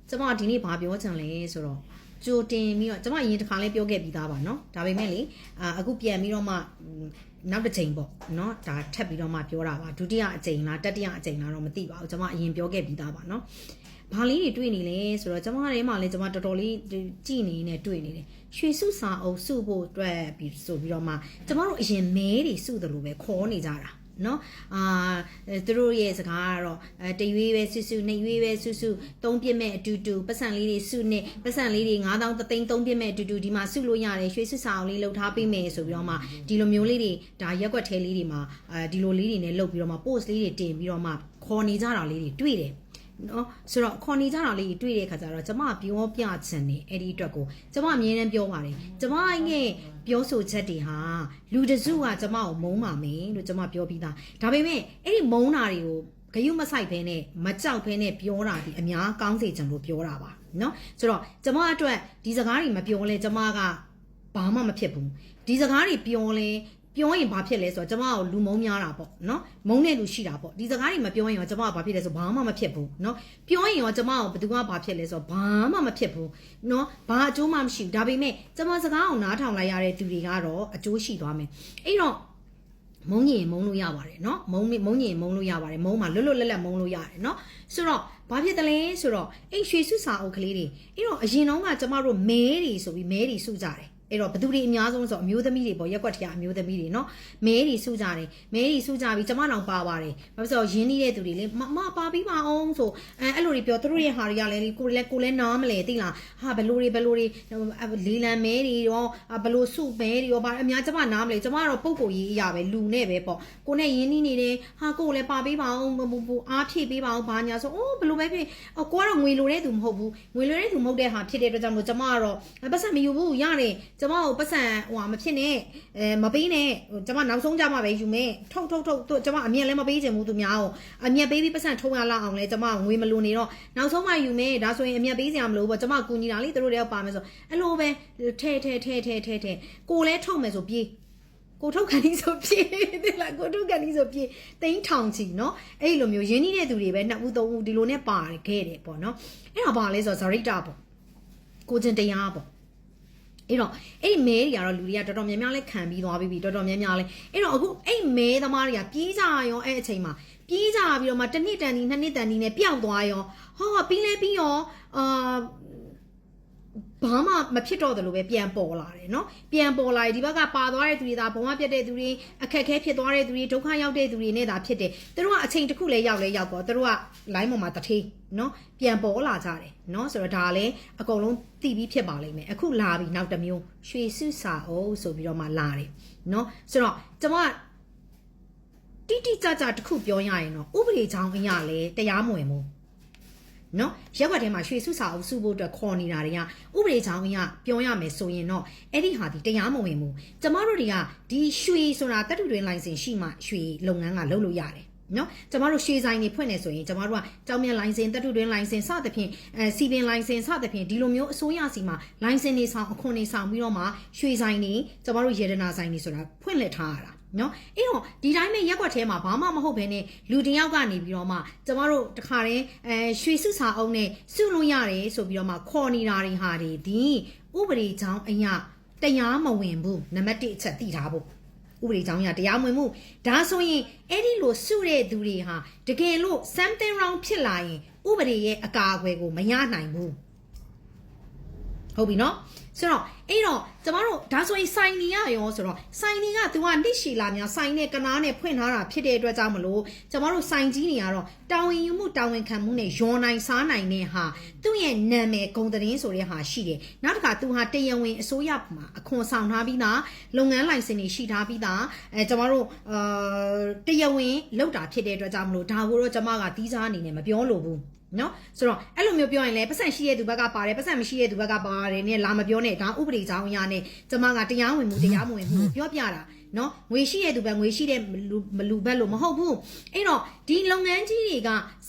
ကျမဒီနေ့ဘာပြောချင်လဲဆိုတော့ကြိုတင်ပြီးတော့ကျမအရင်တစ်ခါလဲပြောခဲ့ပြီးသားပါเนาะဒါပေမဲ့လေအခုပြန်ပြီးတော့မှနောက်တစ်ချိန်ပေါ့เนาะဒါထပ်ပြီးတော့မှပြောတာပါဒုတိယအကြိမ်လားတတိယအကြိမ်လားတော့မသိပါဘူးကျမအရင်ပြောခဲ့ပြီးသားပါเนาะဘာလေးတွေတွေ့နေလဲဆိုတော့ကျမထဲမှာလည်းကျမတော်တော်လေးကြည်နေနေတွေ့နေတယ်ရွှေစုစာအုပ်စုဖို့အတွက်ပြီးဆိုပြီးတော့မှကျမတို့အရင်မဲတွေစုတယ်လို့ပဲခေါ်နေကြတာနော်သူတို့ရဲ့စကားကတော့တရွေးပဲစုစုနှစ်ရွေးပဲစုစုသုံးပြစ်မဲ့အတူတူပတ်စံလေးတွေစုနဲ့ပတ်စံလေးတွေ9000တသိန်းသုံးပြစ်မဲ့အတူတူဒီမှာစုလို့ရတယ်ရွှေစုစာအောင်လေးလှုပ်ထားပေးမယ်ဆိုပြီးတော့မှဒီလိုမျိုးလေးတွေဒါရက်ွက်ထဲလေးတွေမှာဒီလိုလေးတွေနဲ့လှုပ်ပြီးတော့မှ post လေးတွေတင်ပြီးတော့မှခေါ်နေကြတာလေးတွေတွေ့တယ်နော်ဆိုတော့ခေါ်နေကြတာလေးတွေ့တဲ့ခါကျတော့ကျမပြောပြချင်တယ်အဲ့ဒီအတွက်ကိုကျမအမြဲတမ်းပြောပါတယ်ကျမရဲ့ပြောဆိုချက်တွေဟာလူတစုကကျမကိုမုန်းပါမယ်လို့ကျမပြောပြီးသားဒါပေမဲ့အဲ့ဒီမုန်းတာတွေကိုဂယုမဆိုင်ဖဲနဲ့မကြောက်ဖဲနဲ့ပြောတာဒီအများကောင်းစေချင်လို့ပြောတာပါနော်ဆိုတော့ကျမအတွက်ဒီစကားတွေမပြောလဲကျမကဘာမှမဖြစ်ဘူးဒီစကားတွေပြောရင်ဘာဖြစ်လဲဆိုတော့ကျမကိုလူမုန်းများတာပေါ့နော်မုန်းတဲ့လူရှိတာပေါ့ဒီစကားတွေမပြောရင်ရောကျမကဘာဖြစ်လဲဆိုဘာမှမဖြစ်ဘူးနော်ပြောရင်ရောကျမကိုဘယ်သူကဘာဖြစ်လဲဆိုတော့ဘာမှမဖြစ်ဘူးနော်ဘာအကျိုးမှမရှိဘူးဒါပေမဲ့ကျမစကားကိုနားထောင်လိုက်ရတဲ့သူတွေကတော့အကျိုးရှိသွားမယ်အဲ့တော့မုန်းရင်မုန်းလို့ရပါတယ်နော်မုန်းရင်မုန်းလို့ရပါတယ်မုန်းမှာလွတ်လွတ်လပ်လပ်မုန်းလို့ရတယ်နော်ဆိုတော့ဘာဖြစ်တယ်လဲဆိုတော့အဲ့ရွှေစုစာအုပ်ကလေးတွေအဲ့တော့အရင်တော့ကကျမတို့မဲတွေဆိုပြီးမဲတွေစုကြတယ်အဲ့တော့ဘသူတွေအများဆုံးဆိုအမျိုးသမီးတွေပေါ့ရက်ွက်ထရအမျိုးသမီးတွေเนาะမဲတွေစုကြတယ်မဲတွေစုကြပြီးကျမတောင်ပါပါတယ်ဘာဖြစ်လို့ရင်းနှီးတဲ့သူတွေလေမပါပြီးပါအောင်ဆိုအဲ့လိုတွေပြောသူတို့ရဲ့ဟာတွေကလည်းကိုလည်းနားမလဲသိလားဟာဘလို့တွေလေးလံမဲတွေရောဘလို့စုမဲတွေရောဘာအများကျမနားမလဲကျမကတော့ပုံကိုကြီးအရာပဲလူနဲ့ပဲပေါ့ကိုနဲ့ရင်းနှီးနေတယ်ဟာကိုလည်းပါပေးပါအောင်အားဖြည့်ပေးပါအောင်ဘာညာဆိုဘလို့ပဲဖြစ်ကိုကတော့ငွေလိုတဲ့သူမဟုတ်ဘူးငွေလိုတဲ့သူမဟုတ်တဲ့ဟာဖြစ်တဲ့အတွက်ကြောင့်မို့ကျမကတော့ပတ်စံမယူဘူးရတယ်ကျမကိုပတ်စံမဖြစ်နဲ့မပေးနဲ့ကျမနောက်ဆုံးကြမှာပဲယူမယ်ထုတ်ကျမအမြတ်လည်းမပေးချင်ဘူးသူများကိုအမြတ်ပေးပြီးပတ်စံထုံရလောက်အောင်လဲကျမငွေမလိုနေတော့နောက်ဆုံးမှယူမယ်ဒါဆိုရင်အမြတ်ပေးစရာမလိုဘူးကျမကူညီတာလေသူတို့လည်းပါမယ်ဆိုအဲ့လိုပဲထဲကိုလည်းထုတ်မယ်ဆိုပြေးကိုထုတ်ကန်ဒီဆိုပြေးတဲ့လားကိုထုတ်ကန်ဒီဆိုပြေးတိန်းထောင်ချီเนาะအဲ့လိုမျိုးရင်းနှီးတဲ့သူတွေပဲ2ဦး3ဦးဒီလိုနဲ့ပါခဲ့တယ်ပေါ့เนาะအဲ့ဒါပါလဲဆိုဇရိတာပေါ့ကိုချင်းတရားပေါ့အဲ့တော့အဲ့မဲတွေကတော့လူတွေကတော်တော်များများလဲခံပြီးသွားပြီတော်တော်များများလဲအဲ့တော့အခုအဲ့မဲသမားတွေကပြေးကြရောအဲ့အချိန်မှာပြေးကြပြီးတော့မှတစ်နှစ်တန်ဒီနှစ်နှစ်တန်ဒီနဲ့ပျောက်သွားရောဟောပြီးရောဘာမှမဖြစ်တော့တယ်လို့ပဲပြန်ပေါ်လာတယ်เนาะပြန်ပေါ်လာဒီဘက်ကပါသွားတဲ့သူတွေဒါဘုံမပြတ်တဲ့သူတွေအခက်ခဲဖြစ်သွားတဲ့သူတွေဒုက္ခရောက်တဲ့သူတွေနဲ့ဒါဖြစ်တယ်သူတို့ကအချိန်တစ်ခုလဲရောက်ပေါ့သူတို့က line ပေါ်မှာတထေးเนาะပြန်ပေါ်လာကြတယ်เนาะဆိုတော့ဒါလည်းအကုန်လုံးသိပြီးဖြစ်ပါလိမ့်မယ်အခုလာပြီနောက်တစ်မျိုးရွှေစုစာအုပ်ဆိုပြီးတော့မှလာတယ်เนาะဆိုတော့ကျွန်မတိကြတစ်ခုပြောရရင်တော့ဥပဒေကြောင်းအရာလဲတရားမဝင်ဘူးနော်ရက်ွက်ထဲမှာရွှေစုစာအုပ်စုဖို့အတွက်ခေါ်နေတာတွေကဥပဒေကြောင်းအရပြောရမယ်ဆိုရင်တော့အဲ့ဒီဟာဒီတရားမဝင်ဘူးကျမတို့တွေကဒီရွှေဆိုတာတတ်တူတွင်လိုင်စင်ရှိမှရွှေလုပ်ငန်းကလုပ်လို့ရတယ်နော်ကျမတို့ရွှေဆိုင်တွေဖွင့်နေဆိုရင်ကျမတို့ကတောင်မြန်လိုင်စင်တတ်တူတွင်လိုင်စင်စသဖြင့်စီပင်လိုင်စင်စသဖြင့်ဒီလိုမျိုးအစိုးရစီမှာလိုင်စင်တွေဆောင်အခွန်တွေဆောင်ပြီးတော့မှရွှေဆိုင်တွေကျမတို့ရေဒနာဆိုင်တွေဆိုတာဖွင့်လှစ်ထားရတာနော်အဲ့တော့ဒီတိုင်းပဲရက်ွက်ထဲမှာဘာမှမဟုတ်ဘဲနဲ့လူတယောက်ကနေပြီးတော့မှကျမတို့တခါတည်းရွှေစုစာအုပ်နဲ့စုလို့ရတယ်ဆိုပြီးတော့မှခေါ်နေတာတွေဟာဒီဥပဒေကြောင်းအရာတရားမဝင်ဘူးနံပါတ်1အချက်သိထားဖို့ဥပဒေကြောင်းအရာတရားမဝင်ဘူးဒါဆိုရင်အဲ့ဒီလိုစုတဲ့သူတွေဟာတကယ်လို့ something wrong ဖြစ်လာရင်ဥပဒေရဲ့အကာအကွယ်ကိုမရနိုင်ဘူးဟုတ်ပြီနော်ဆိုတော့အဲ့တော့ကျမတို့ဒါဆိုရင်စိုင်နေရရောဆိုတော့စိုင်နေကသူကနှစ်ရှည်လာများစိုင်နဲ့ကနားနဲ့ဖွင့်ထားတာဖြစ်တဲ့အတွက်ကြောင့်မလို့ကျမတို့စိုင်ကြီးတွေကတော့တာဝန်ယူမှုတာဝန်ခံမှုနဲ့ရောနိုင်စားနိုင်တဲ့ဟာသူ့ရဲ့နာမည်ဂုဏ်သတင်းဆိုတဲ့ဟာရှိတယ်နောက်တစ်ခါသူဟာတရားဝင်အစိုးရမှာအခွန်ဆောင်ထားပြီးသားလုပ်ငန်းလိုင်စင်တွေရှိထားပြီးသားကျမတို့တရားဝင်လောက်တာဖြစ်တဲ့အတွက်ကြောင့်မလို့ဒါကိုတော့ကျမကတီးစားအနေနဲ့မပြောလို့ဘူးနော်ဆိုတော့အဲ့လိုမျိုးပြောရင်လည်းပတ်စံရှိတဲ့သူဘက်ကပါတယ်ပတ်စံမရှိတဲ့သူဘက်ကပါတယ်နဲ့လာမပြောနဲ့ဒါဥပဒေကြောင်းအရာနဲ့ကျမကတရားဝင်မှုတရားမဝင်မှုပြောပြတာနော်ငွေရှိတဲ့သူပဲငွေရှိတဲ့မလူဘက်လို့မဟုတ်ဘူးအဲ့တော့ဒီလုပ်ငန်းကြီးတွေ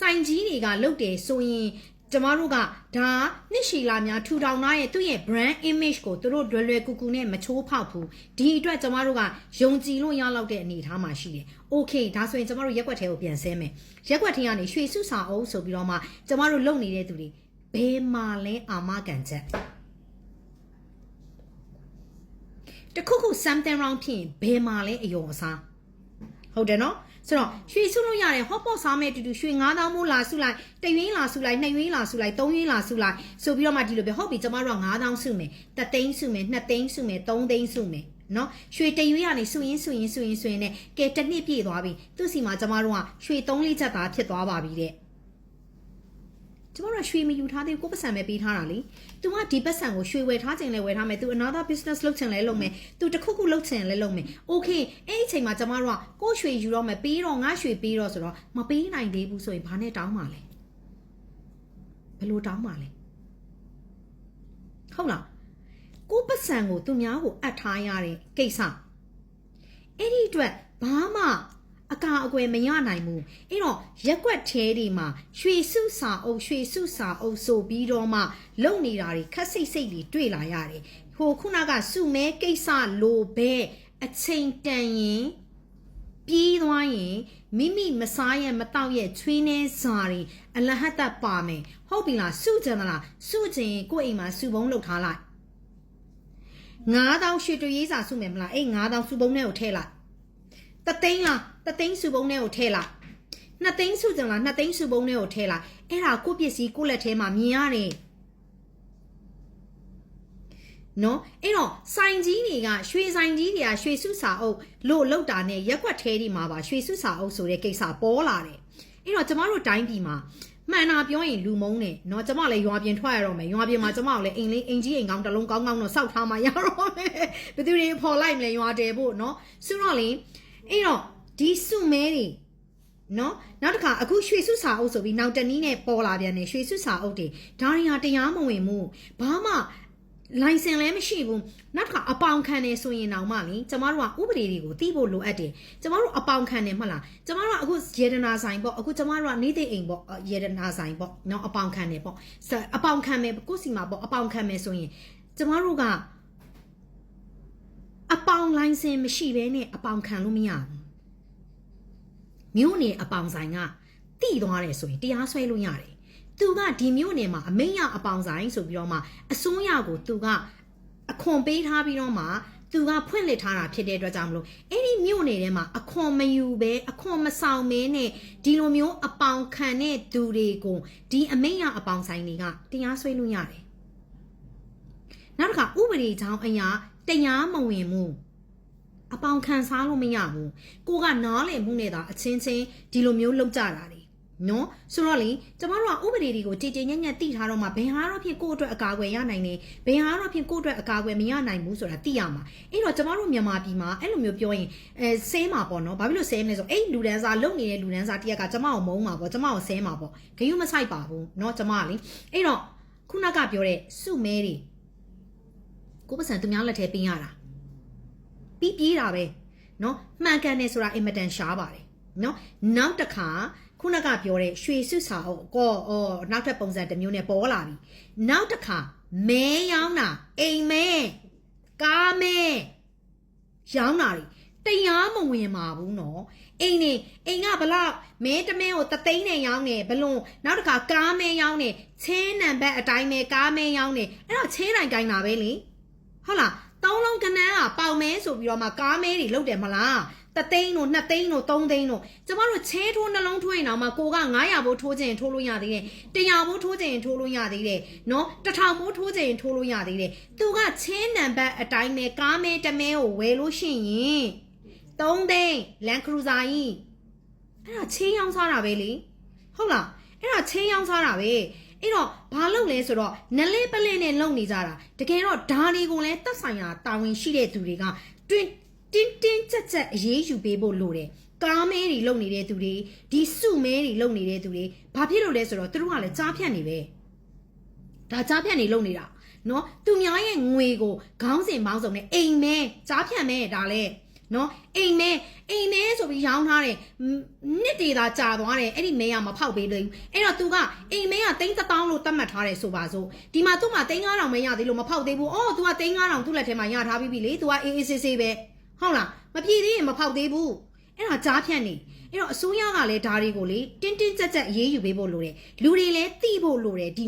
ကစိုင်ကြီးတွေကလုပ်တယ်ဆိုရင်ကျမတို့ကဒါနှစ်ရှည်လာများထူထောင်ထားရဲ့သူ့ရဲ့ brand image ကိုသူတို့လွယ်ကူကူနဲ့မချိုးဖောက်ဘူးဒီအတွက်ကျမတို့ကယုံကြည်လို့ရလောက်တဲ့အနေအထားမှာရှိတယ်။ Okay ဒါဆိုရင်ကျမတို့ရက်ွက်ထဲကိုပြန်ဆင်းမယ်။ရက်ွက်ထဲကနေရွှေစုစာအုပ်ဆိုပြီးတော့မှကျမတို့လုပ်နေတဲ့သူတွေ ဘယ်မှာလဲအာမခံချက်တခုခု something wrong ဖြစ်ရင်ဘယ်မှာလဲအယောအစားဟုတ်တယ်နော်ဆိုတော့ရွှေစုလို့ရတယ် hot pot စားမဲ့တူတူရွှေ9000မိုးလာစုလိုက်တရွေးလာစုလိုက်2ရွေးလာစုလိုက်3ရွေးလာစုလိုက်ဆိုပြီးတော့မှဒီလိုပဲဟုတ်ပြီကျမတို့က9000စုမယ်3သိန်းစုမယ်2သိန်းစုမယ်3သိန်းစုမယ်နော်ရွှေတရွေးကနေစုရင်နဲ့ကဲတစ်နှစ်ပြည့်သွားပြီသူ့စီမှာကျမတို့ကရွှေ3-4ချက်သားဖြစ်သွားပါပြီတဲ့ကျမတို့ရွှေမယူထားသေးဘူးကိုပတ်စံပဲပေးထားတာလေ तू ကဒီပတ်စံကိုရွှေဝယ်ထားခြင်းလဲဝယ်ထားမယ် तू another business လုပ်ချင်လဲလုပ်မယ် तू တခုခုလုပ်ချင်လဲလုပ်မယ် okay အဲ့ဒီအချိန်မှာကျမတို့ကကိုရွှေယူတော့မယ်ပေးတော့ငါရွှေပေးတော့ဆိုတော့မပေးနိုင်သေးဘူးဆိုရင်ဘာနဲ့တောင်းပါလဲဘယ်လိုတောင်းပါလဲဟုတ်လားကိုပတ်စံကိုသူများကိုအပ်ထားရတဲ့ကိစ္စအဲ့ဒီအတွက်ဘာမှအကာအကွယ်မရနိုင်ဘူးအဲ့တော့ရက်ွက်သေးတွေမှာရွှေစုစာအုပ်ဆိုပြီးတော့မှလုံနေတာတွေခက်စိတ်တွေတွေ့လာရတယ်ဟိုခုနကစုမဲကိစ္စလိုပဲအချိန်တန်ရင်ပြီးသွားရင်မိမိမစားရမတောက်ရချွေးနှဲစာတွေအလဟတ်တပါမယ်ဟုတ်ပြီလားစုကြမလားစုချင်ကိုယ့်အိမ်မှာစုပုံးလုပ်ထားလိုက်9000ရွှေတရွေးစာစုမယ်မလားအဲ့9000စုပုံးထဲကိုထည့်လိုက်တသိန်းလားတသိန်းစုပုံးထဲကိုထည့်လိုက်2သိန်းစုကြလား2သိန်းစုပုံးထဲကိုထည့်လိုက်အဲ့ဒါကိုပစ္စည်းကိုလက်ထဲမှာမြင်ရတယ်နော်အဲ့တော့ဆိုင်ကြီးတွေကရွှေဆိုင်ကြီးတွေကရွှေစုစာအုပ်လို့လောက်တာနဲ့ရက်ွက်သေးဒီမှာပါရွှေစုစာအုပ်ဆိုတဲ့ကိစ္စပေါ်လာတယ်အဲ့တော့ကျမတို့တိုင်းပြည်မှာမှန်တာပြောရင်လူမုန်းတယ်เนาะကျမလည်းရွာပြင်ထွက်ရတော့မယ်ရွာပြင်မှာကျမလည်းအိမ်ကြီးအိမ်ကောင်းတစ်လုံးကောင်းတော့စောက်ထားမှရတော့မယ်ဘယ်သူတွေဖော်လိုက်မလဲရွာတယ်ဖို့เนาะဆိုတော့လေအဲ့တော့ဒီစုမဲတွေနော်နောက်တစ်ခါအခုရွှေစုစာအုပ်ဆိုပြီးနောက်တနည်းနဲ့ပေါ်လာပြန်တယ်ရွှေစုစာအုပ်တွေဒါတွေဟာတရားမဝင်ဘူးဘာမှလိုင်စင်လည်းမရှိဘူးနောက်တစ်ခါအပေါင်ခံနေဆိုရင်တော့မှလေကျမတို့ကဥပဒေတွေကိုသိဖို့လိုအပ်တယ်ကျမတို့အပေါင်ခံနေမဟုတ်လားကျမတို့ကအခုရေဒနာဆိုင်ပေါ့အခုကျမတို့ကနေတဲ့အိမ်ပေါ့ရေဒနာဆိုင်ပေါ့နော်အပေါင်ခံနေပေါ့အပေါင်ခံမယ်ကိုစီမှာပေါ့အပေါင်ခံမယ်ဆိုရင်ကျမတို့ကအပေါင်လိုင်စင်မရှိဘဲနဲ့အပေါင်ခံလို့မရဘူးမြို့နယ်အပေါင်ဆိုင်ကတိသွားတယ်ဆိုရင်တရားစွဲလို့ရတယ်သူကဒီမြို့နယ်မှာအမိန့်ရအပေါင်ဆိုင်ဆိုပြီးတော့မှအစိုးရကိုသူကအခွန်ပေးထားပြီးတော့မှသူကဖွင့်လှစ်ထားတာဖြစ်တဲ့အတွက်ကြောင့်မလို့အဲ့ဒီမြို့နယ်ထဲမှာအခွန်မယူပဲအခွန်မဆောင်မဲနဲ့ဒီလိုမျိုးအပေါင်ခံတဲ့သူတွေကိုဒီအမိန့်ရအပေါင်ဆိုင်တွေကတရားစွဲလို့ရတယ်နောက်တစ်ခါဥပဒေကြောင်းအရာတရားမဝင်ဘူးအပေါင်ခံစားလို့မရဘူးကိုကနားလည်မှုနဲ့သာအချင်းချင်းဒီလိုမျိုးလုပ်ကြတာလေနော်ဆိုတော့လေကျမတို့ကဥပဒေတွေကိုကြည်ကြည်ညက်ညက်သိထားတော့မှဘယ်ဟာတော့ဖြစ်ကိုယ့်အတွက်အကာအကွယ်ရနိုင်တယ်ဘယ်ဟာတော့ဖြစ်ကိုယ့်အတွက်အကာအကွယ်မရနိုင်ဘူးဆိုတာသိရမှာအဲ့တော့ကျမတို့မြန်မာပြည်မှာအဲ့လိုမျိုးပြောရင်ဆဲမှာပေါ့နော်ဘာဖြစ်လို့ဆဲမလဲဆိုအဲ့လူဒန်းစားလုံနေတဲ့လူဒန်းစားတရက်ကကျမကိုမုန်းမှာပေါ့ကျမကိုဆဲမှာပေါ့ဂယုမဆိုင်ပါဘူးနော်ကျမကလေအဲ့တော့ခုနကပြောတဲ့စုမဲတွေကိုပတ်စံသူများလက်ထဲပေးရတာပြီးပြေးတာပဲเนาะမှန်ကန်တယ်ဆိုတာအင်မတန်ရှားပါတယ်เนาะနောက်တစ်ခါခုနကပြောတဲ့ရွှေစုစာအုပ်နောက်ထပ်ပုံစံတစ်မျိုးနဲ့ပေါ်လာပြီနောက်တစ်ခါမဲရောင်းတာအိမ်မဲကားမဲရောင်းတာတရားမဝင်ပါဘူးเนาะအိမ်ကဘလောက်မဲတမဲကို3သိန်းနဲ့ရောင်းနေဘလုံးနောက်တစ်ခါကားမဲရောင်းနေချင်းနံပါတ်အတိုင်းမဲကားမဲရောင်းနေအဲ့တော့ချင်းတိုင်းကိုင်းတာပဲလေဟုတ်လား3လုံးကနန်းကပေါင်မဲဆိုပြီးတော့မှကားမဲတွေလုတ်တယ်မလား3သိန်းတို့2သိန်းတို့3သိန်းတို့ကျမတို့ချဲထိုးနှလုံးထိုးရင်တော့မှကိုက900ဘိုးထိုးခြင်းထိုးလို့ရသေးတယ်100ဘိုးထိုးခြင်းထိုးလို့ရသေးတယ်နော်1000ဘိုးထိုးခြင်းထိုးလို့ရသေးတယ်သူကချင်းနံပါတ်အတိုင်းပဲကားမဲတမဲကိုဝယ်လို့ရှိရင်3သိန်းလန်ခရူဇာကြီးအဲ့ဒါချင်းရောင်းစားတာပဲလေဟုတ်လားအဲ့ဒါချင်းရောင်းစားတာပဲအဲ့တော့ဘာလုပ်လဲဆိုတော့နလေးပလင်းနဲ့လုံနေကြတာတကယ်တော့ဓာတွေကိုလည်းတက်ဆိုင်ရာတာဝန်ရှိတဲ့သူတွေကတင်းကြပ်အရေးယူပေးဖို့လိုတယ်ကားမဲတွေလုံနေတဲ့သူတွေဒီစုမဲတွေလုံနေတဲ့သူတွေဘာဖြစ်လို့လဲဆိုတော့သူတို့ကလည်းကြားဖြတ်နေပဲဒါကြားဖြတ်နေလုံနေတာနော်သူများရဲ့ငွေကိုခေါင်းစဉ်ပေါင်းစုံနဲ့အိမ်မဲကြားဖြတ်မဲဒါလဲနော်အိမ်မဲဆိုပြီးရောင်းထားတယ်နှစ်တည်သာကြာသွားတယ်အဲ့ဒီမဲကမဖောက်ပေးလို့အဲ့တော့ तू ကအိမ်မဲက3000လို့သတ်မှတ်ထားတယ်ဆိုပါစို့ဒီမှာ तू မှာ3000မရသေးလို့မဖောက်သေးဘူးအော် तू က3000သူ့လက်ထဲမှာရထားပြီးပြီလေ तू ကအေးဆေးဆေးပဲဟုတ်လားမပြည့်သေးရင်မဖောက်သေးဘူးအဲ့ဒါကြားဖြတ်နေအဲ့တော့အစိုးရကလည်းဓာတွေကိုလေတင်းကြပ်အရေးယူပေးဖို့လိုတယ်လူတွေလည်းသိဖို့လိုတယ်ဒီ